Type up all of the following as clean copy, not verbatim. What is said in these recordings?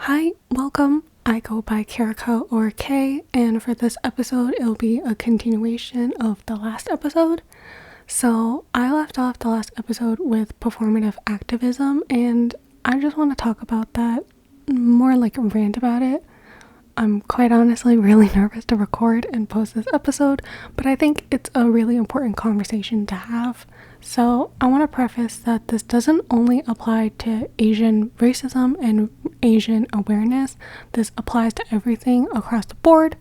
Hi, welcome. I go by Karika or Kay, and for this episode, it'll be a continuation of the last episode. So, I left off the last episode with performative activism, and I just want to talk about that, more like rant about it. I'm quite honestly really nervous to record and post this episode, but I think it's a really important conversation to have. So I want to preface that this doesn't only apply to Asian racism and Asian awareness. This applies to everything across the board.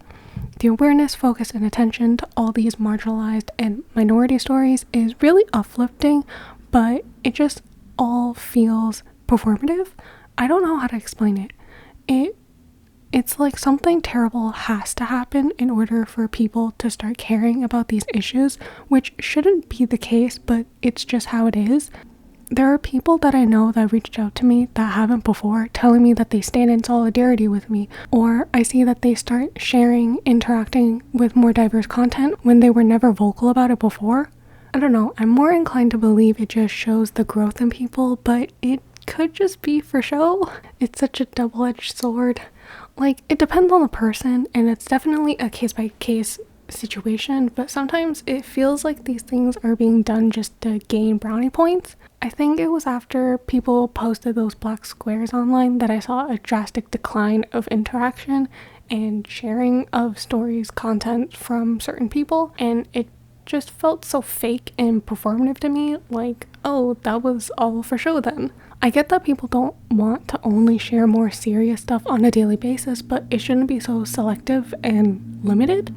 The awareness, focus, and attention to all these marginalized and minority stories is really uplifting, but it just all feels performative. I don't know how to explain it. It's like something terrible has to happen in order for people to start caring about these issues, which shouldn't be the case, but it's just how it is. There are people that I know that reached out to me that haven't before, telling me that they stand in solidarity with me, or I see that they start sharing, interacting with more diverse content when they were never vocal about it before. I don't know, I'm more inclined to believe it just shows the growth in people, but it could just be for show. It's such a double-edged sword. Like, it depends on the person, and it's definitely a case-by-case situation, but sometimes it feels like these things are being done just to gain brownie points. I think it was after people posted those black squares online that I saw a drastic decline of interaction and sharing of stories, content from certain people, and it just felt so fake and performative to me, like, oh, that was all for show then. I get that people don't want to only share more serious stuff on a daily basis, but it shouldn't be so selective and limited.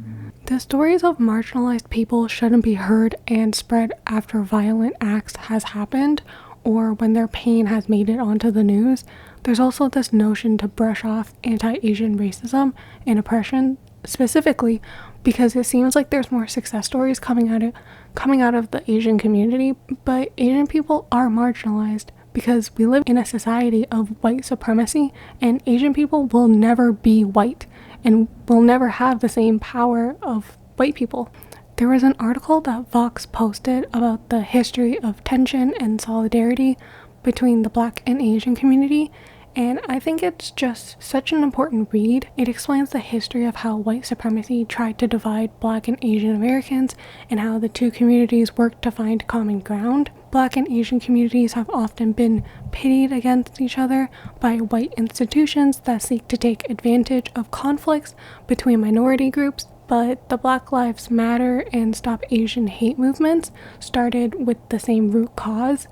The stories of marginalized people shouldn't be heard and spread after violent acts has happened or when their pain has made it onto the news. There's also this notion to brush off anti-Asian racism and oppression specifically because it seems like there's more success stories coming out of the Asian community, but Asian people are marginalized because we live in a society of white supremacy, and Asian people will never be white and will never have the same power of white people. There was an article that Vox posted about the history of tension and solidarity between the Black and Asian community, and I think it's just such an important read. It explains the history of how white supremacy tried to divide Black and Asian Americans and how the two communities worked to find common ground. Black and Asian communities have often been pitted against each other by white institutions that seek to take advantage of conflicts between minority groups, but the Black Lives Matter and Stop Asian Hate movements started with the same root cause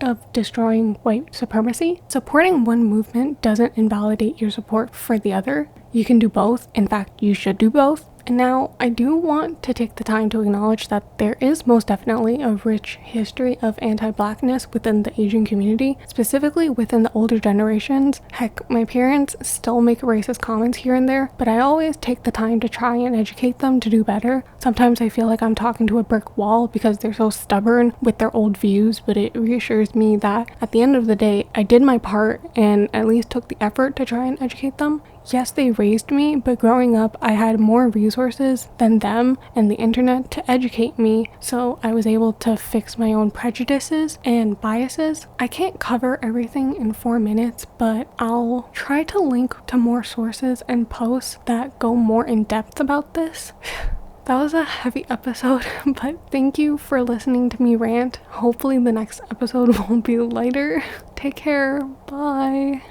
of destroying white supremacy. Supporting one movement doesn't invalidate your support for the other. You can do both. In fact, you should do both. And now, I do want to take the time to acknowledge that there is most definitely a rich history of anti-Blackness within the Asian community, specifically within the older generations. Heck, my parents still make racist comments here and there, but I always take the time to try and educate them to do better. Sometimes I feel like I'm talking to a brick wall because they're so stubborn with their old views, but it reassures me that at the end of the day, I did my part and at least took the effort to try and educate them. Yes, they raised me, but growing up, I had more resources than them and the internet to educate me, so I was able to fix my own prejudices and biases. I can't cover everything in 4 minutes, but I'll try to link to more sources and posts that go more in depth about this. That was a heavy episode, but thank you for listening to me rant. Hopefully the next episode will be lighter. Take care. Bye.